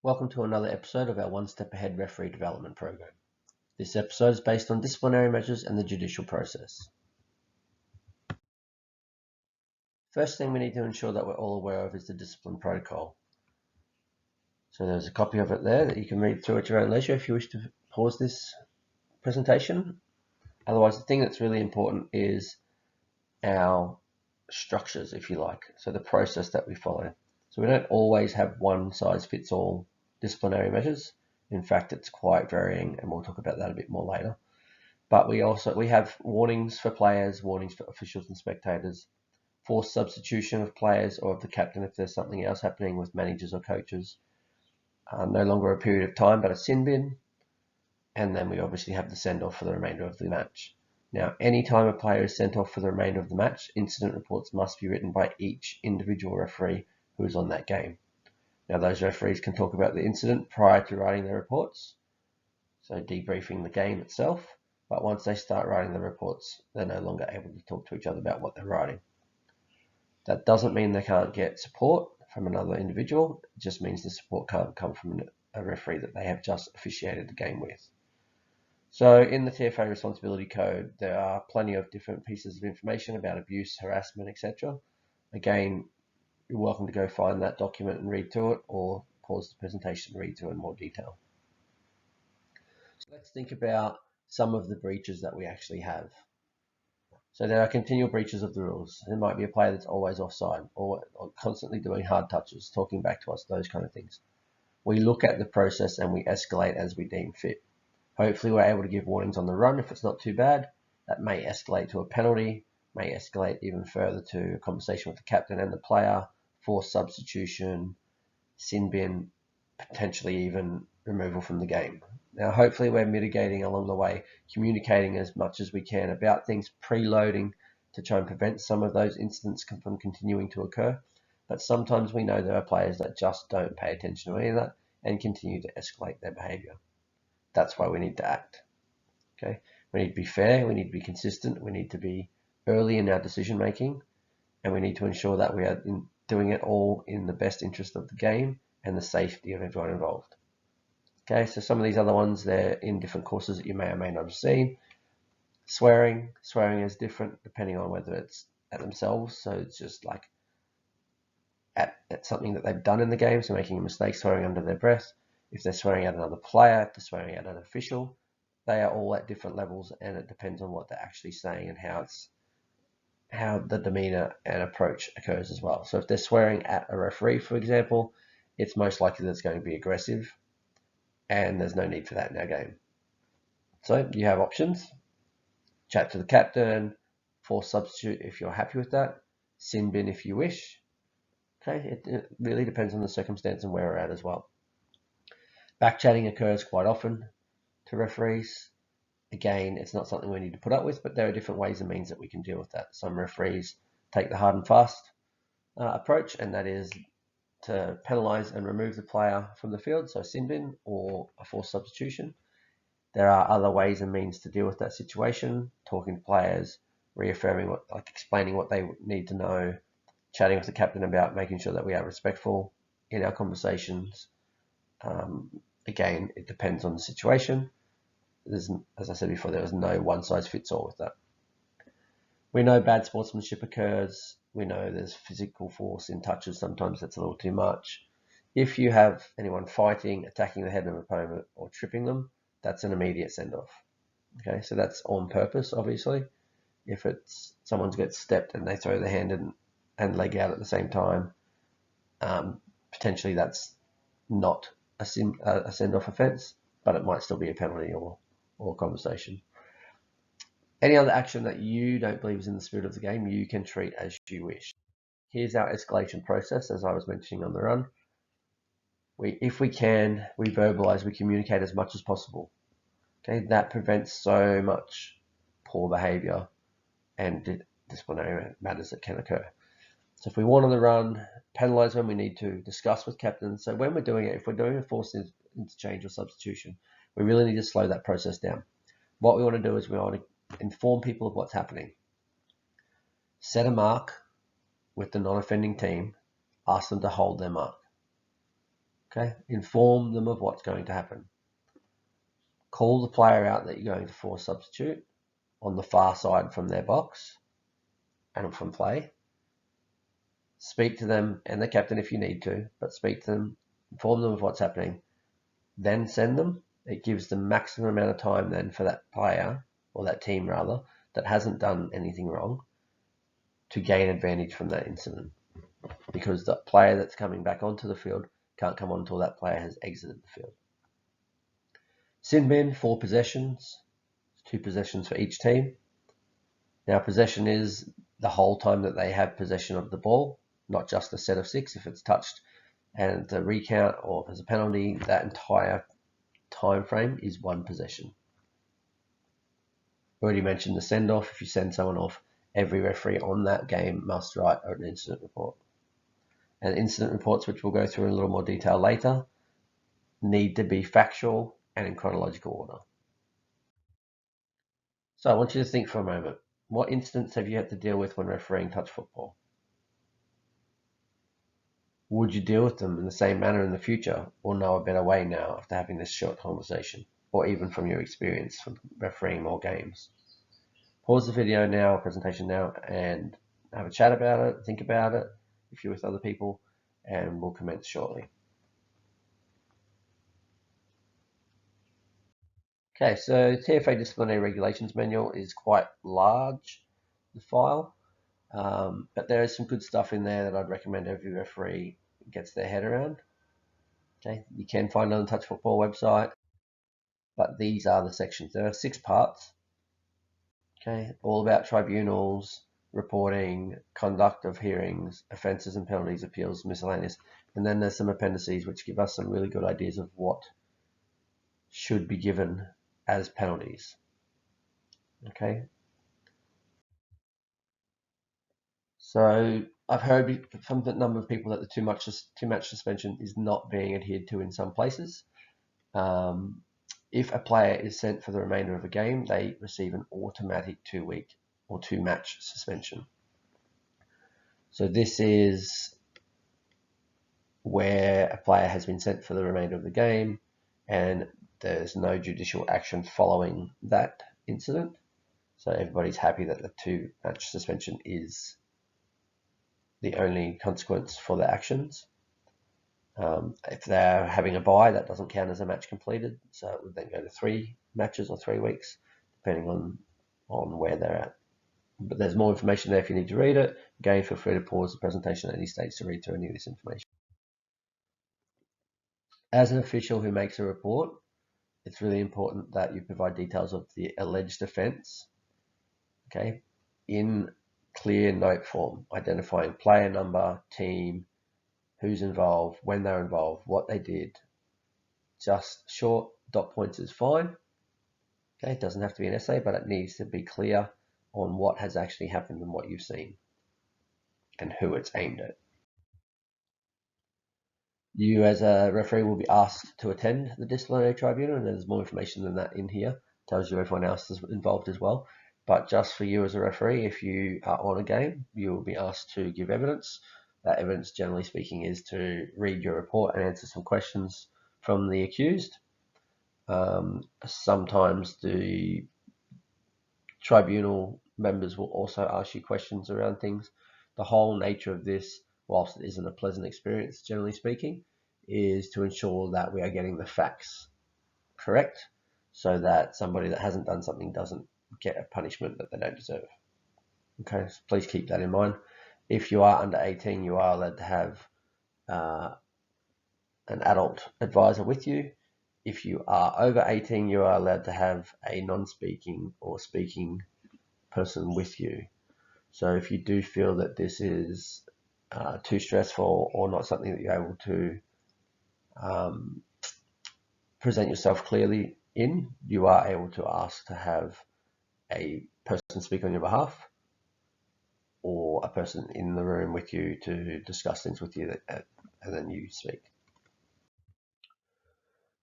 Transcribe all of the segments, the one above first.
Welcome to another episode of our One Step Ahead referee development program. This episode is based on disciplinary measures and the judicial process. First thing we need to ensure that we're all aware of is the discipline protocol. So there's a copy of it there that you can read through at your own leisure if you wish to pause this presentation. Otherwise, the thing that's really important is our structures, if you like, so the process that we follow. So we don't always have one size fits all disciplinary measures. In fact, it's quite varying, and we'll talk about that a bit more later. But we have warnings for players, warnings for officials and spectators, forced substitution of players or of the captain if there's something else happening with managers or coaches, no longer a period of time but a sin bin, and then we obviously have the send-off for the remainder of the match. Now, any time a player is sent off for the remainder of the match, incident reports must be written by each individual referee who is on that game. Now, those referees can talk about the incident prior to writing their reports, so debriefing the game itself, but once they start writing the reports, they're no longer able to talk to each other about what they're writing. That doesn't mean they can't get support from another individual, it just means the support can't come from a referee that they have just officiated the game with. So in the TFA Responsibility Code, there are plenty of different pieces of information about abuse, harassment, etc. Again, you're welcome to go find that document and read through it, or pause the presentation and read through in more detail. So let's think about some of the breaches that we actually have. So there are continual breaches of the rules. There might be a player that's always offside or constantly doing hard touches, talking back to us, those kind of things. We look at the process and we escalate as we deem fit. Hopefully we're able to give warnings on the run if it's not too bad. That may escalate to a penalty, may escalate even further to a conversation with the captain and the player, forced substitution, sin bin, potentially even removal from the game. Now, hopefully we're mitigating along the way, communicating as much as we can about things, preloading to try and prevent some of those incidents from continuing to occur. But sometimes we know there are players that just don't pay attention to any of that and continue to escalate their behavior. That's why we need to act. Okay, we need to be fair, we need to be consistent, we need to be early in our decision making, and we need to ensure that we are doing it all in the best interest of the game and the safety of everyone involved. Okay, so some of these other ones, they're in different courses that you may or may not have seen. Swearing is different depending on whether it's at themselves, so it's just like at something that they've done in the game, so making a mistake, swearing under their breath. If they're swearing at another player, if they're swearing at an official, they are all at different levels, and it depends on what they're actually saying and how the demeanor and approach occurs as well. So if they're swearing at a referee, for example, it's most likely that it's going to be aggressive, and there's no need for that in our game. So you have options: chat to the captain, force substitute if you're happy with that, sin bin if you wish. Okay, it really depends on the circumstance and where we're at as well. Backchatting occurs quite often to referees. Again, it's not something we need to put up with, but there are different ways and means that we can deal with that. Some referees take the hard and fast approach, and that is to penalise and remove the player from the field, so sin bin or a forced substitution. There are other ways and means to deal with that situation, talking to players, reaffirming explaining what they need to know, chatting with the captain about making sure that we are respectful in our conversations. Again, it depends on the situation. As I said before, there is no one size fits all with that. We know bad sportsmanship occurs. We know there's physical force in touches. Sometimes that's a little too much. If you have anyone fighting, attacking the head of an opponent, or tripping them, that's an immediate send-off. Okay, so that's on purpose, obviously. If it's someone gets stepped and they throw their hand and leg out at the same time, potentially that's not a send-off offence, but it might still be a penalty or conversation. Any other action that you don't believe is in the spirit of the game, you can treat as you wish. Here's our escalation process, as I was mentioning on the run. If we can, we verbalise, we communicate as much as possible. Okay, that prevents so much poor behaviour and disciplinary matters that can occur. So if we want on the run, penalise when we need to, discuss with captains. So when we're doing it, if we're doing a forced interchange or substitution, we really need to slow that process down. What we want to do is we want to inform people of what's happening. Set a mark with the non-offending team, ask them to hold their mark. Okay, inform them of what's going to happen. Call the player out that you're going to force substitute on the far side from their box and from play. Speak to them and the captain if you need to, but speak to them, inform them of what's happening, then send them. It gives the maximum amount of time then for that player, or that team rather, that hasn't done anything wrong to gain advantage from that incident. Because the player that's coming back onto the field can't come on until that player has exited the field. Sin bin, 4 possessions, 2 possessions for each team. Now possession is the whole time that they have possession of the ball, not just a set of 6 if it's touched and the recount or if there's a penalty. That entire time frame is 1 possession. Already mentioned the send-off. If you send someone off, every referee on that game must write an incident report. And incident reports, which we'll go through in a little more detail later, need to be factual and in chronological order. So I want you to think for a moment. What incidents have you had to deal with when refereeing touch football? Would you deal with them in the same manner in the future, or know a better way now after having this short conversation, or even from your experience from refereeing more games? Pause the video now, presentation now, and have a chat about it, think about it if you're with other people, and we'll commence shortly. Okay, so TFA Disciplinary Regulations Manual is quite large, the file, but there is some good stuff in there that I'd recommend every referee gets their head around. Okay, you can find it on the Touch Football website, but these are the sections. There are 6 parts. Okay, all about tribunals, reporting, conduct of hearings, offences and penalties, appeals, miscellaneous. And then there's some appendices which give us some really good ideas of what should be given as penalties. Okay. So I've heard from a number of people that the two-match suspension is not being adhered to in some places. If a player is sent for the remainder of a game, they receive an automatic 2-week or 2-match suspension. So this is where a player has been sent for the remainder of the game and there's no judicial action following that incident. So everybody's happy that the 2-match suspension is the only consequence for their actions. If they're having a bye, that doesn't count as a match completed, so it would then go to 3 matches or 3 weeks, depending on where they're at. But there's more information there if you need to read it. Again, feel free to pause the presentation at any stage to read through any of this information. As an official who makes a report, it's really important that you provide details of the alleged offence, okay, in clear note form, identifying player number, team, who's involved, when they're involved, what they did. Just short dot points is fine. Okay, it doesn't have to be an essay, but it needs to be clear on what has actually happened and what you've seen and who it's aimed at. You as a referee will be asked to attend the disciplinary tribunal, and there's more information than that in here. It tells you everyone else is involved as well. But just for you as a referee, if you are on a game, you will be asked to give evidence. That evidence, generally speaking, is to read your report and answer some questions from the accused. Sometimes the tribunal members will also ask you questions around things. The whole nature of this, whilst it isn't a pleasant experience, generally speaking, is to ensure that we are getting the facts correct so that somebody that hasn't done something doesn't get a punishment that they don't deserve. Okay, so please keep that in mind. If you are under 18, you are allowed to have an adult advisor with you. If you are over 18, you are allowed to have a non-speaking or speaking person with you. So if you do feel that this is too stressful or not something that you're able to present yourself clearly in, you are able to ask to have a person speak on your behalf or a person in the room with you to discuss things with you and then you speak.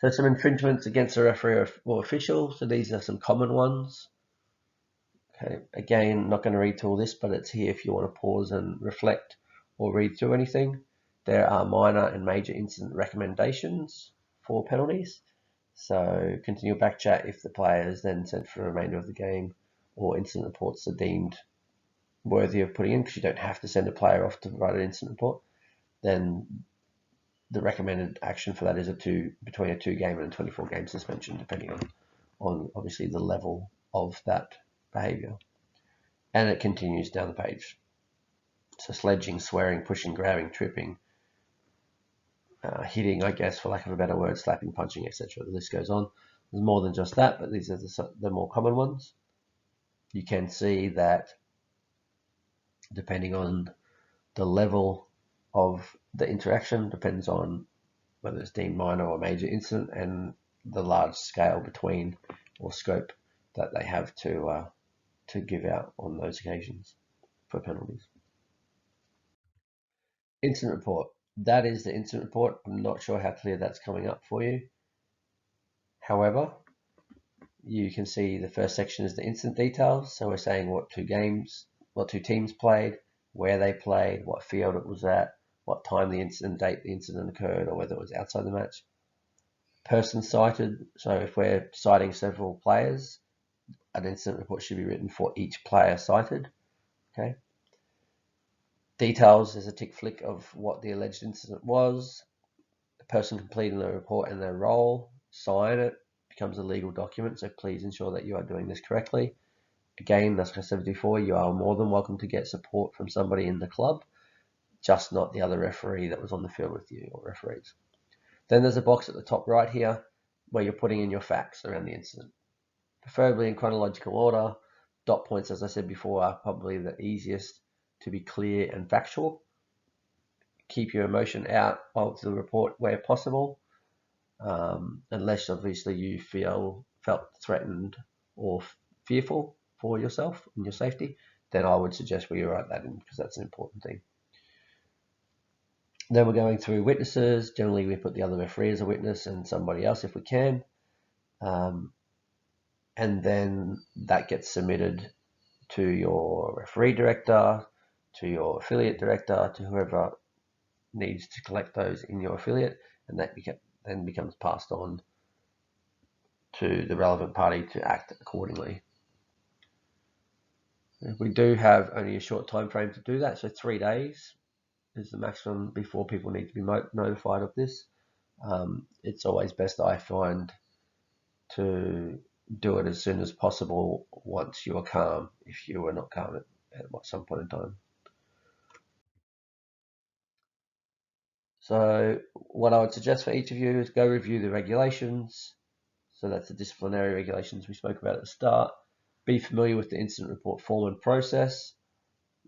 So some infringements against a referee or official. So these are some common ones. Okay, again, not going to read through all this, but it's here if you want to pause and reflect or read through anything. There are minor and major incident recommendations for penalties. So continual back chat if the player is then sent for the remainder of the game, or incident reports are deemed worthy of putting in, because you don't have to send a player off to provide an incident report. Then the recommended action for that is between a 2-game and a 24-game suspension, depending on obviously the level of that behavior. And it continues down the page. So sledging, swearing, pushing, grabbing, tripping, hitting, I guess, for lack of a better word, slapping, punching, etc. The list goes on. There's more than just that, but these are the more common ones. You can see that depending on the level of the interaction, depends on whether it's deemed minor or major incident, and the large scale between or scope that they have to give out on those occasions for penalties. Incident report. That is the incident report. I'm not sure how clear that's coming up for you. However, you can see the first section is the incident details. So we're saying what two teams played, where they played, what field it was at, what time the incident occurred, or whether it was outside the match. Person cited. So if we're citing several players, an incident report should be written for each player cited. Okay. Details is a tick flick of what the alleged incident was. The person completing the report and their role, sign it, becomes a legal document, so please ensure that you are doing this correctly. Again, as I said before, you are more than welcome to get support from somebody in the club, just not the other referee that was on the field with you, or referees. Then there's a box at the top right here where you're putting in your facts around the incident, preferably in chronological order. Dot points, as I said before, are probably the easiest to be clear and factual. Keep your emotion out of the report where possible, unless obviously you felt threatened or fearful for yourself and your safety, then I would suggest we write that in, because that's an important thing. Then we're going through witnesses. Generally, we put the other referee as a witness and somebody else if we can. And then that gets submitted to your referee director, to your affiliate director, to whoever needs to collect those in your affiliate, and that then becomes passed on to the relevant party to act accordingly. We do have only a short time frame to do that, so 3 days is the maximum before people need to be notified of this. It's always best, I find, to do it as soon as possible once you are calm, if you are not calm at some point in time. So what I would suggest for each of you is go review the regulations. So that's the disciplinary regulations we spoke about at the start. Be familiar with the incident report form and process.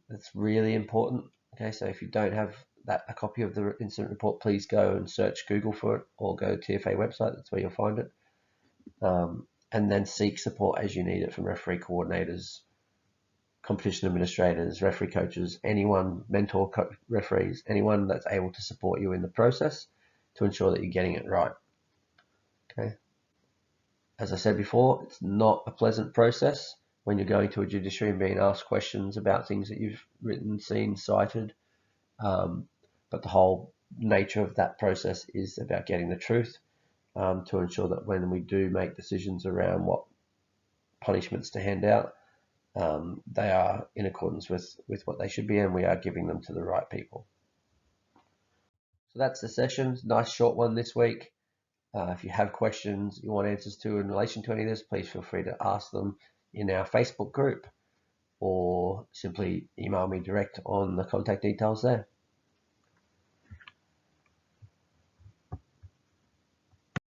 That's really important. Okay, so if you don't have a copy of the incident report, please go and search Google for it, or go to TFA website. That's where you'll find it. And then seek support as you need it from referee coordinators, competition administrators, referee coaches, anyone, mentor referees, anyone that's able to support you in the process to ensure that you're getting it right. Okay. As I said before, it's not a pleasant process when you're going to a judiciary and being asked questions about things that you've written, seen, cited. But the whole nature of that process is about getting the truth, to ensure that when we do make decisions around what punishments to hand out, they are in accordance with what they should be, and we are giving them to the right people. So that's the session. Nice short one this week. If you have questions you want answers to in relation to any of this, please feel free to ask them in our Facebook group, or simply email me direct on the contact details there.